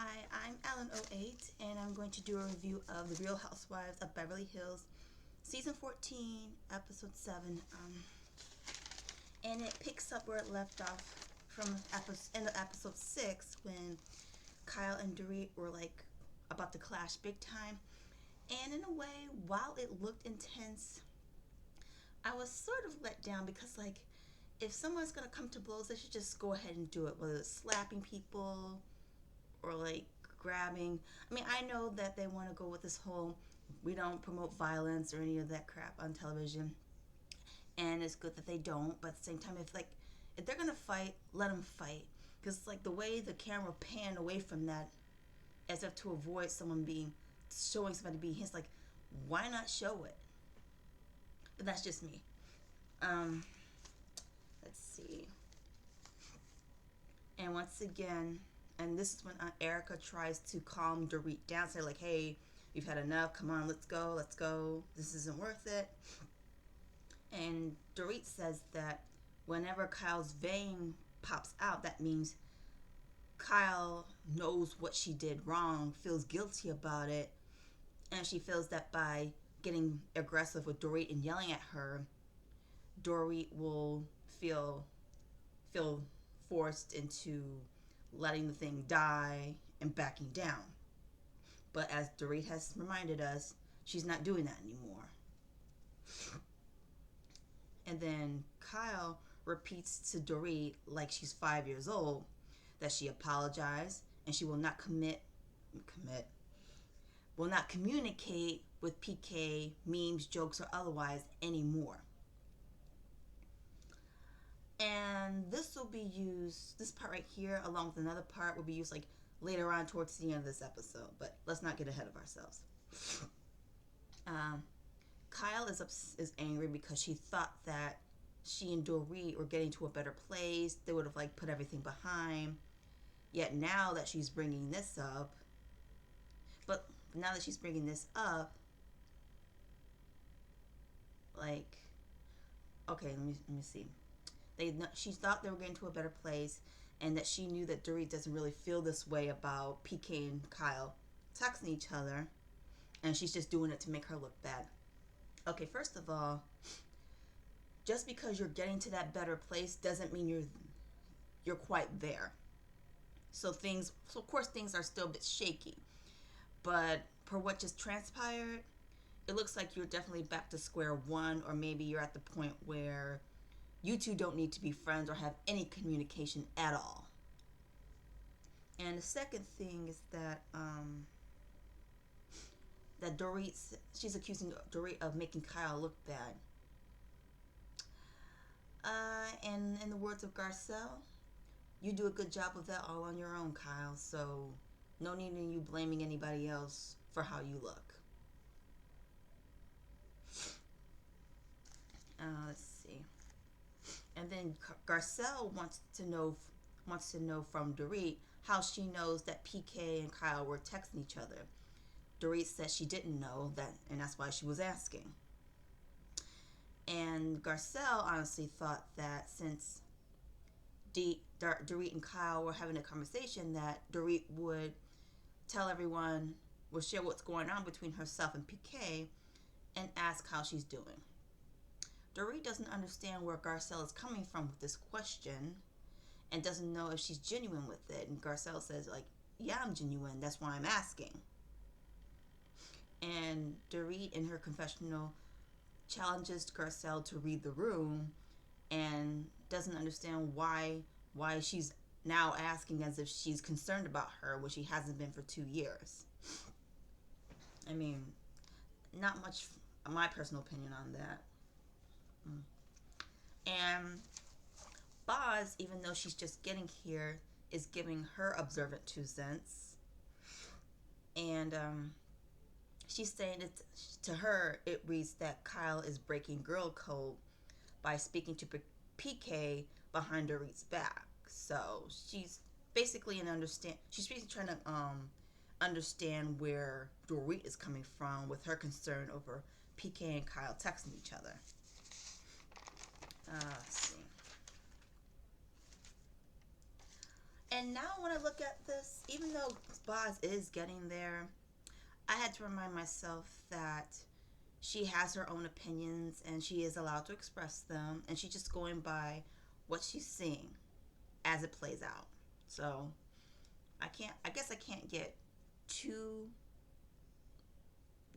Hi, I'm Ellen08, and I'm going to do a review of The Real Housewives of Beverly Hills, Season 14, Episode 7. And it picks up where it left off from end of Episode 6 when Kyle and Dorit were like about to clash big time. And in a way, while it looked intense, I was sort of let down because, like, if someone's gonna come to blows, they should just go ahead and do it, whether it's slapping people or like grabbing. I mean, I know that they want to go with this whole we don't promote violence or any of that crap on television, and it's good that they don't. But at the same time, if they're gonna fight, let them fight. Because like the way the camera panned away from that, as if to avoid someone being showing somebody being hit, like why not show it? But that's just me. Um, let's see. And once again, and this is when Erica tries to calm Dorit down, say like, "Hey, you've had enough. Come on, let's go, let's go. This isn't worth it." And Dorit says that whenever Kyle's vein pops out, that means Kyle knows what she did wrong, feels guilty about it, and she feels that by getting aggressive with Dorit and yelling at her, Dorit will feel forced into letting the thing die and backing down. But as Dorit has reminded us, she's not doing that anymore. And then Kyle repeats to Dorit, like she's 5 years old, that she apologized and she will not will not communicate with PK, memes, jokes, or otherwise anymore. And this will be used, this part right here, along with another part, will be used like later on towards the end of this episode. But let's not get ahead of ourselves. Kyle is angry because she thought that she and Dorit were getting to a better place. They would have like put everything behind. Yet now that she's bringing this up, like, okay, let me see. She thought they were getting to a better place, and that she knew that Dorit doesn't really feel this way about PK and Kyle texting each other, and she's just doing it to make her look bad. Okay, first of all, just because you're getting to that better place doesn't mean you're quite there. So of course things are still a bit shaky, but per what just transpired, it looks like you're definitely back to square one, or maybe you're at the point where you two don't need to be friends or have any communication at all. And the second thing is that she's accusing Dorit of making Kyle look bad. And in the words of Garcelle, you do a good job of that all on your own, Kyle, so no need in you blaming anybody else for how you look. Let's see. And then Garcelle wants to know from Dorit how she knows that PK and Kyle were texting each other. Dorit says she didn't know that, and that's why she was asking. And Garcelle honestly thought that since Dorit and Kyle were having a conversation, that Dorit would tell everyone, would share what's going on between herself and PK and ask how she's doing. Dorit doesn't understand where Garcelle is coming from with this question and doesn't know if she's genuine with it. And Garcelle says, like, yeah, I'm genuine. That's why I'm asking. And Dorit, in her confessional, challenges Garcelle to read the room and doesn't understand why she's now asking as if she's concerned about her when she hasn't been for 2 years. I mean, not much my personal opinion on that. And Boz, even though she's just getting here, is giving her observant 2 cents. And she's saying that to her, it reads that Kyle is breaking girl code by speaking to PK behind Dorit's back. So she's basically trying to understand where Dorit is coming from with her concern over PK and Kyle texting each other. Let's see. And now when I look at this, even though Boz is getting there, I had to remind myself that she has her own opinions and she is allowed to express them, and she's just going by what she's seeing as it plays out. So I guess I can't get too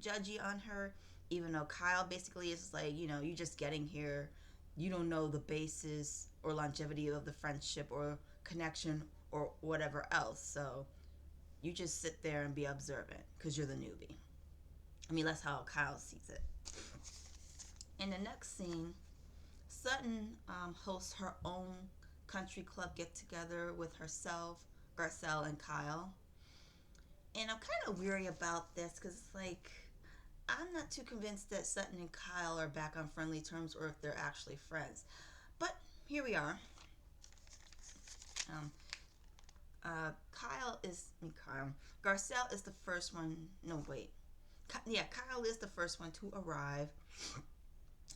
judgy on her, even though Kyle basically is like, you just getting here. You don't know the basis or longevity of the friendship or connection or whatever else. So you just sit there and be observant because you're the newbie. I mean, that's how Kyle sees it. In the next scene, Sutton hosts her own country club get together with herself, Garcelle, and Kyle. And I'm kind of weary about this because it's like, I'm not too convinced that Sutton and Kyle are back on friendly terms or if they're actually friends. But here we are. Um, Garcelle is the first one. No, wait. Kyle is the first one to arrive.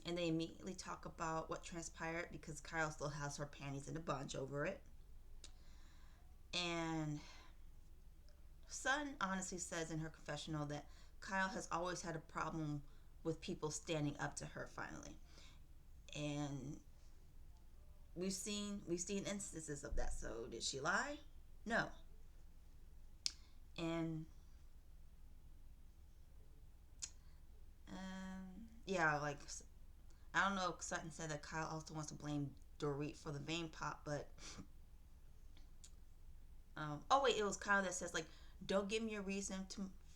And they immediately talk about what transpired because Kyle still has her panties in a bunch over it. And Sutton honestly says in her confessional that Kyle has always had a problem with people standing up to her finally. And we've seen instances of that. So did she lie? No. And yeah, like, I don't know if Sutton said that Kyle also wants to blame Dorit for the vein pop, but oh wait, it was Kyle that says like, don't give me a reason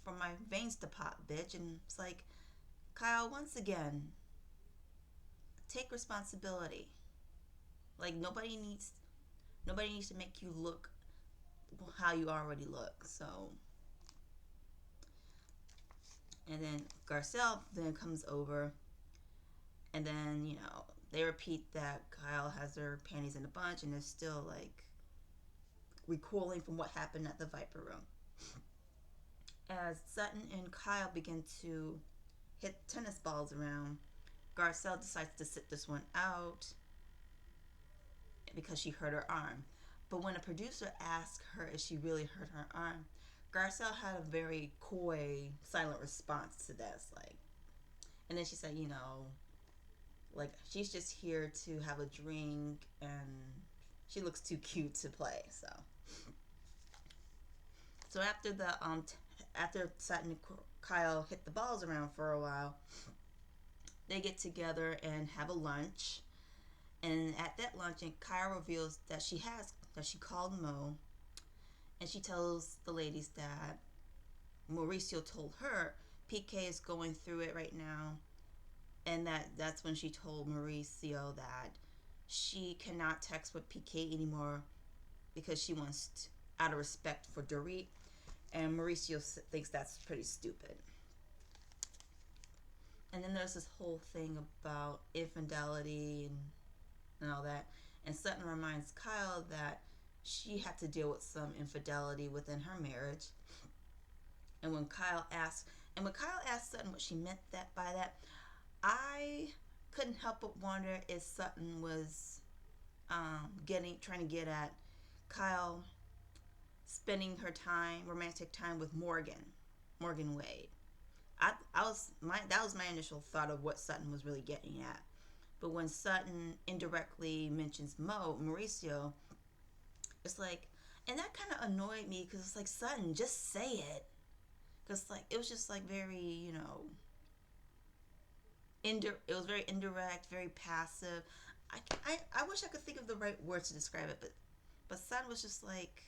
for my veins to pop, bitch. And it's like, Kyle, once again, take responsibility. Like, nobody needs to make you look how you already look. So, and then Garcelle then comes over, and then they repeat that Kyle has her panties in a bunch, and they're still like recoiling from what happened at the Viper Room. As Sutton and Kyle begin to hit tennis balls around, Garcelle decides to sit this one out because she hurt her arm. But when a producer asked her if she really hurt her arm, Garcelle had a very coy, silent response to this. Like, and then she said, like, she's just here to have a drink and she looks too cute to play. So after Sutton and Kyle hit the balls around for a while, they get together and have a lunch. And at that lunch, Kyle reveals that she called Mo, and she tells the ladies that Mauricio told her PK is going through it right now, and that's when she told Mauricio that she cannot text with PK anymore because she wants out of respect for Dorit, and Mauricio thinks that's pretty stupid. And then there's this whole thing about infidelity and all that. And Sutton reminds Kyle that she had to deal with some infidelity within her marriage. And when Kyle asked Sutton what she meant by that, I couldn't help but wonder if Sutton was trying to get at Kyle spending her romantic time with Morgan Wade. That was my initial thought of what Sutton was really getting at. But when Sutton indirectly mentions Mauricio, it's like, and that kind of annoyed me because it's like, Sutton, just say it. Because like, it was just like very, it was very indirect, very passive. I wish I could think of the right words to describe it, but Sutton was just like,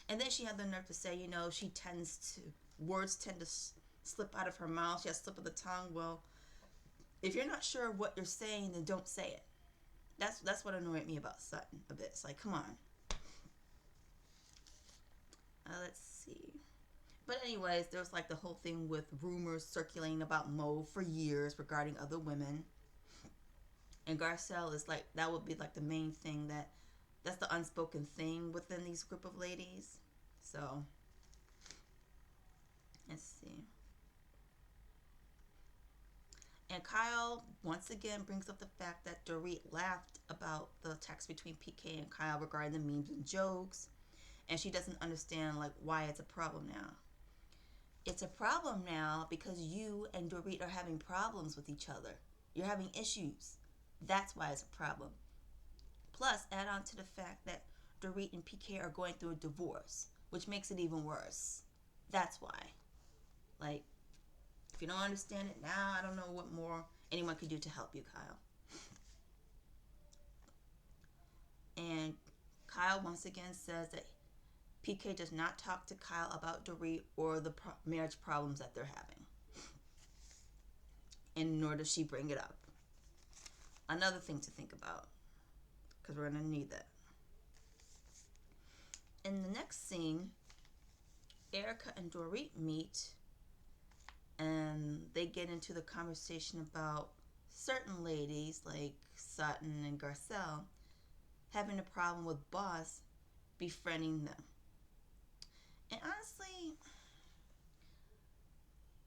and then she had the nerve to say, words tend to slip out of her mouth. She has slip of the tongue. Well, if you're not sure what you're saying, then don't say it. That's what annoyed me about Sutton a bit. It's like, come on. Let's see. But anyways, there was like the whole thing with rumors circulating about Mo for years regarding other women. And Garcelle is like, that would be like the main thing that's the unspoken thing within these group of ladies. So, let's see. And Kyle once again brings up the fact that Dorit laughed about the text between PK and Kyle regarding the memes and jokes, and she doesn't understand like why it's a problem now. It's a problem now because you and Dorit are having problems with each other. You're having issues. That's why it's a problem. Plus, add on to the fact that Dorit and PK are going through a divorce, which makes it even worse. That's why. Like, if you don't understand it now, I don't know what more anyone could do to help you, Kyle. And Kyle once again says that PK does not talk to Kyle about Dorit or the marriage problems that they're having. And nor does she bring it up. Another thing to think about, because we're going to need that. In the next scene, Erica and Dorit meet, and they get into the conversation about certain ladies like Sutton and Garcelle having a problem with Boss befriending them. And honestly,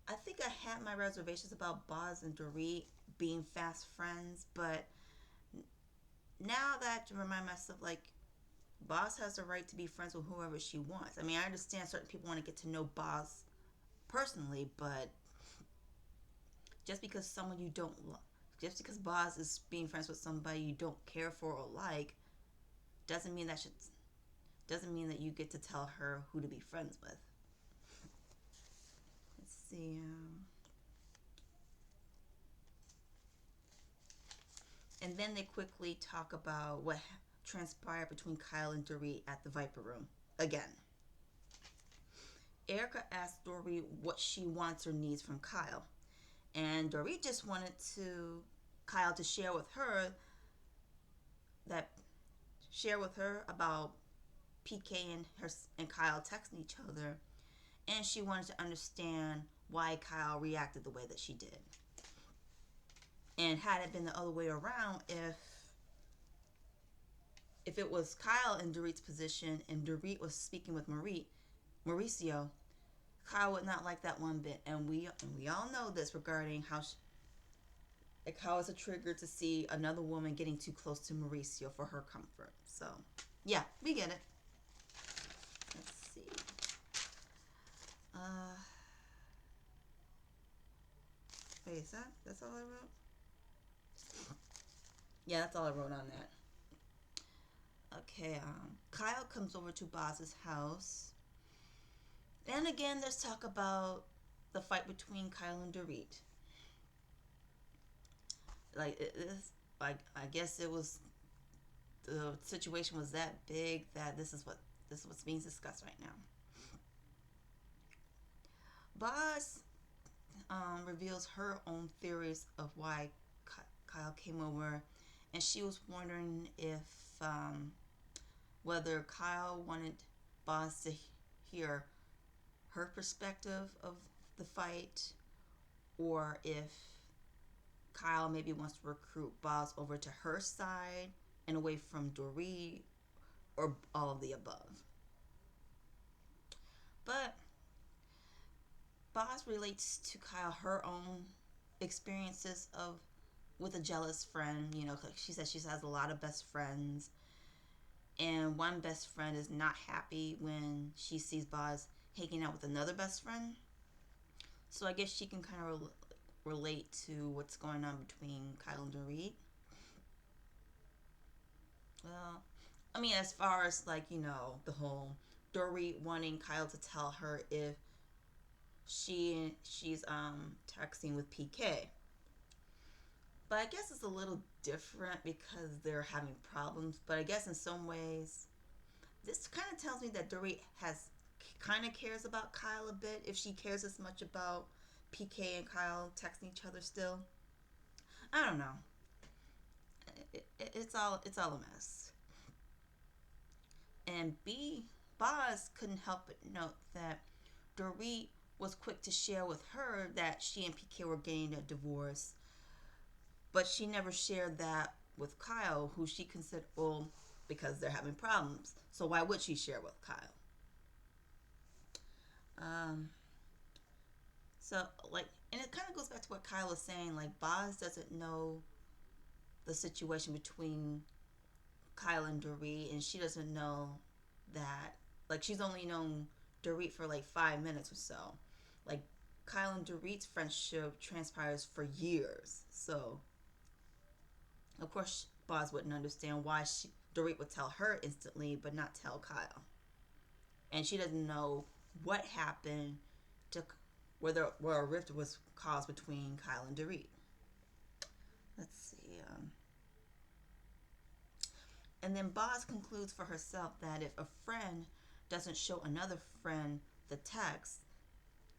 I think I had my reservations about Boz and Dorit being fast friends, but now that I have to remind myself, like, Boz has the right to be friends with whoever she wants. I mean, I understand certain people want to get to know Boz personally, but just because someone you don't just because Boz is being friends with somebody you don't care for or like, doesn't mean that you get to tell her who to be friends with. Let's see. And then they quickly talk about what transpired between Kyle and Dorit at the Viper Room again. Erica asked Dorit what she wants or needs from Kyle, and Dorit just wanted Kyle to share with her about PK and Kyle texting each other, and she wanted to understand why Kyle reacted the way that she did. And had it been the other way around, if it was Kyle in Dorit's position and Dorit was speaking with Mauricio, Kyle would not like that one bit. And we all know this regarding how it's a trigger to see another woman getting too close to Mauricio for her comfort. So, yeah, we get it. Let's see. Wait, that's all I wrote? Yeah, that's all I wrote on that. Okay, Kyle comes over to Boz's house. Then again, there's talk about the fight between Kyle and Dorit. I guess it was, the situation was that big that this is what's being discussed right now. Boz reveals her own theories of why Kyle came over, and she was wondering if whether Kyle wanted Boz to hear her perspective of the fight, or if Kyle maybe wants to recruit Boz over to her side and away from Dorit, or all of the above. But Boz relates to Kyle her own experiences with a jealous friend. You know, she says she has a lot of best friends, and one best friend is not happy when she sees Boz hanging out with another best friend. So I guess she can kind of relate to what's going on between Kyle and Dorit. Well, I mean, as far as like, you know, the whole Dorit wanting Kyle to tell her if she's texting with PK. But I guess it's a little different because they're having problems. But I guess in some ways, this kind of tells me that Dorit kind of cares about Kyle a bit, if she cares as much about PK and Kyle texting each other still. I don't know. It's all a mess. And Boz couldn't help but note that Dorit was quick to share with her that she and PK were getting a divorce, but she never shared that with Kyle, who she considered, well, because they're having problems. So why would she share with Kyle? So, like, and it kind of goes back to what Kyle was saying. Like, Boz doesn't know the situation between Kyle and Dorit, and she doesn't know that. Like, she's only known Dorit for like 5 minutes or so. Like, Kyle and Dorit's friendship transpires for years. So, of course, Boz wouldn't understand why Dorit would tell her instantly, but not tell Kyle. And she doesn't know what happened to where a rift was caused between Kyle and Dorit. Let's see. And then Boz concludes for herself that if a friend doesn't show another friend the text,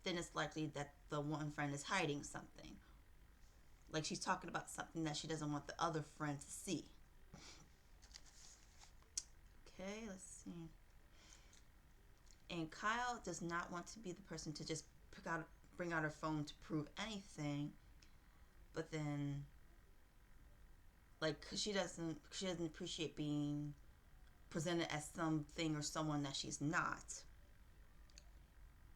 then it's likely that the one friend is hiding something. Like she's talking about something that she doesn't want the other friend to see. Okay, let's see. And Kyle does not want to be the person to just bring out her phone to prove anything, but then, like, cause she doesn't appreciate being presented as something or someone that she's not.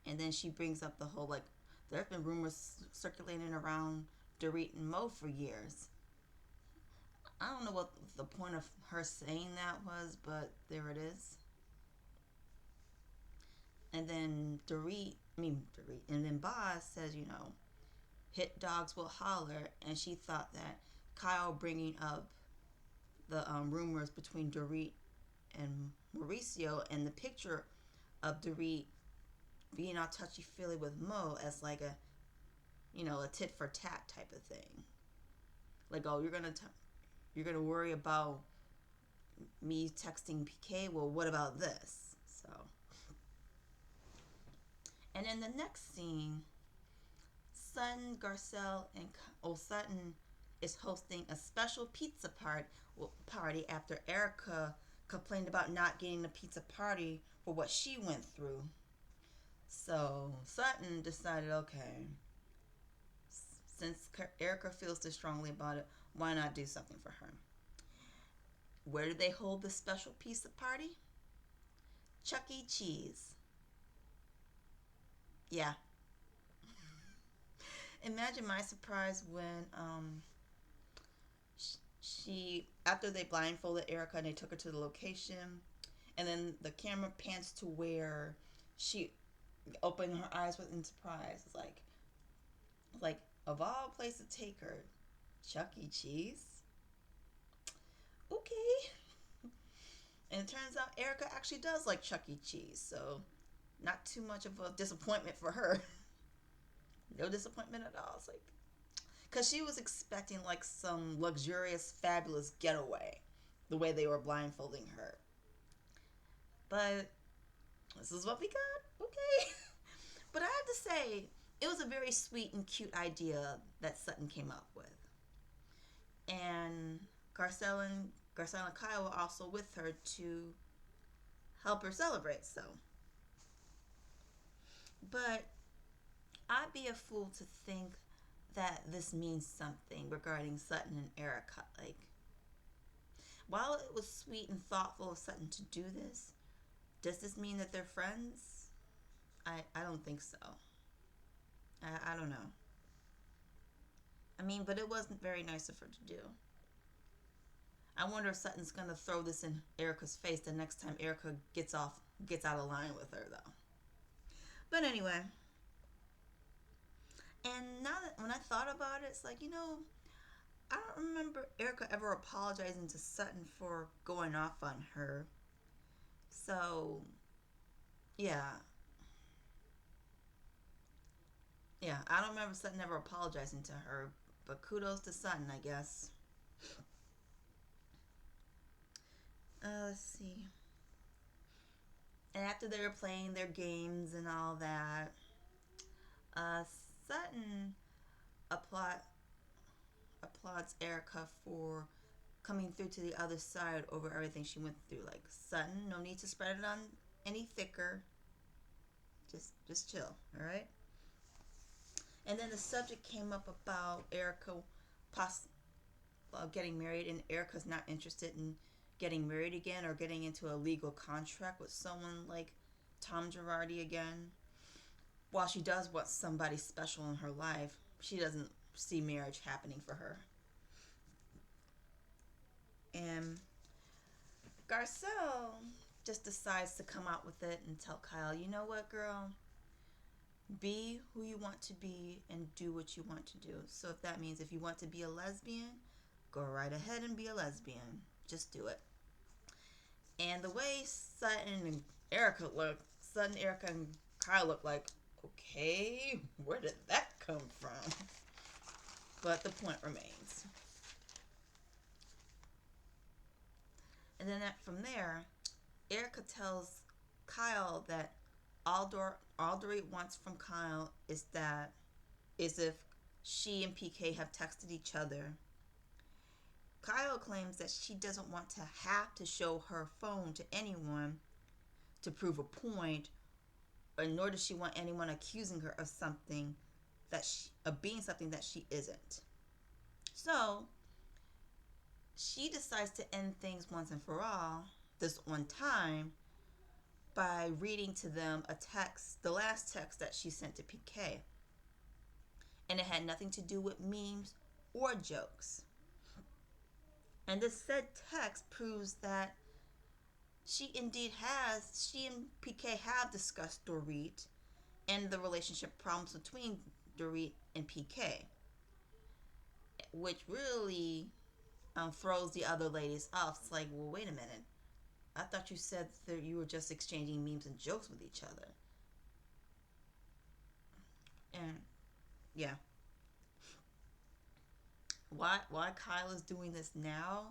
And then she brings up the whole, like, there have been rumors circulating around Dorit and Mo for years. I don't know what the point of her saying that was, but there it is. And then and then Boz says, hit dogs will holler, and she thought that Kyle bringing up the rumors between Dorit and Mauricio and the picture of Dorit being all touchy feely with Mo as like a tit for tat type of thing. Like, oh, you're gonna worry about me texting PK. Well, what about this? So, and in the next scene, Sutton, Garcelle, and Sutton is hosting a special pizza party after Erica complained about not getting a pizza party for what she went through. So Sutton decided, okay, since Erica feels this strongly about it, why not do something for her? Where did they hold the special pizza party? Chuck E. Cheese. Yeah. Imagine my surprise when she after they blindfolded Erica and they took her to the location, and then the camera pans to where she opened her eyes in surprise. It's like of all places to take her, Chuck E. Cheese. Okay. And it turns out Erica actually does like Chuck E. Cheese, so not too much of a disappointment for her. No disappointment at all. It's like, because she was expecting like some luxurious, fabulous getaway, the way they were blindfolding her. But this is what we got. Okay. But I have to say, it was a very sweet and cute idea that Sutton came up with. And Garcelle and Kyle were also with her to help her celebrate. So, but I'd be a fool to think that this means something regarding Sutton and Erica. Like, while it was sweet and thoughtful of Sutton to do this, does this mean that they're friends? I don't think so. I don't know. I mean, but it wasn't very nice of her to do. I wonder if Sutton's gonna throw this in Erica's face the next time Erica gets out of line with her, though. But anyway, and now that when I thought about it, it's like, I don't remember Erica ever apologizing to Sutton for going off on her. So, yeah. Yeah, I don't remember Sutton ever apologizing to her, but kudos to Sutton, I guess. Let's see. And after they were playing their games and all that, uh, Sutton applauds Erica for coming through to the other side over everything she went through. Like, Sutton, no need to spread it on any thicker. Just chill, all right? And then the subject came up about Erica getting married, and Erica's not interested in getting married again or getting into a legal contract with someone like Tom Girardi again. while she does want somebody special in her life, she doesn't see marriage happening for her. And Garcelle just decides to come out with it and tell Kyle, you know what, girl? Be who you want to be and do what you want to do. So if that means if you want to be a lesbian, go right ahead and be a lesbian. Just do it. And the way Sutton and Erica look, Sutton, Erica, and Kyle look like, okay, where did that come from? But the point remains. And then from there, Erica tells Kyle that all Dorit wants from Kyle is if she and PK have texted each other. Kyle claims that she doesn't want to have to show her phone to anyone to prove a point, or nor does she want anyone accusing her of something of being something that she isn't. So she decides to end things once and for all this one time by reading to them the last text that she sent to PK. And it had nothing to do with memes or jokes. And this said text proves that she and PK have discussed Dorit and the relationship problems between Dorit and PK, which really throws the other ladies off. It's like, well, wait a minute. I thought you said that you were just exchanging memes and jokes with each other. And yeah. Why Kyle is doing this now?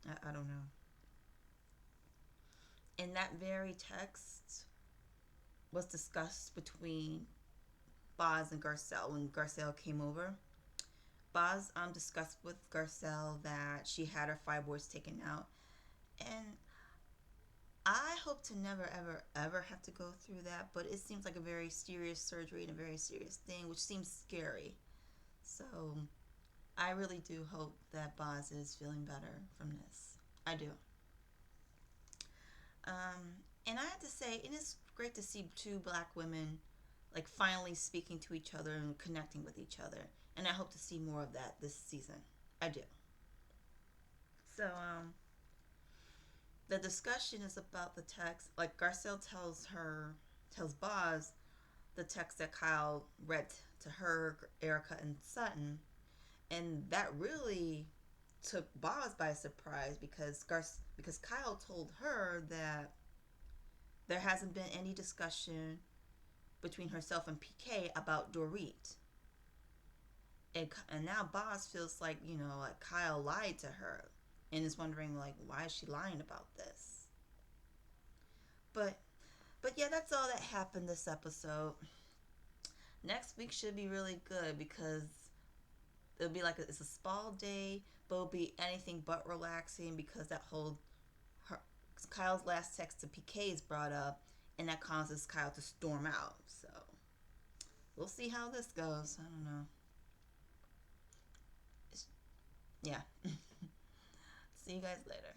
I don't know. And that very text was discussed between Boz and Garcelle when Garcelle came over. Boz discussed with Garcelle that she had her fibroids taken out, and I hope to never ever ever have to go through that, but it seems like a very serious surgery and a very serious thing, which seems scary. So I really do hope that Boz is feeling better from this. I do. And I have to say, it is great to see two black women like finally speaking to each other and connecting with each other. And I hope to see more of that this season. I do. So, the discussion is about the text. Like Garcelle tells Boz the text that Kyle read to her, Erica, and Sutton. And that really took Boz by surprise because Kyle told her that there hasn't been any discussion between herself and PK about Dorit. And now Boz feels like, like Kyle lied to her and is wondering, like, why is she lying about this? But yeah, that's all that happened this episode. Next week should be really good because it'll be like it's a spa day, but it'll be anything but relaxing because Kyle's last text to PK is brought up, and that causes Kyle to storm out. So we'll see how this goes. I don't know. Yeah. See you guys later.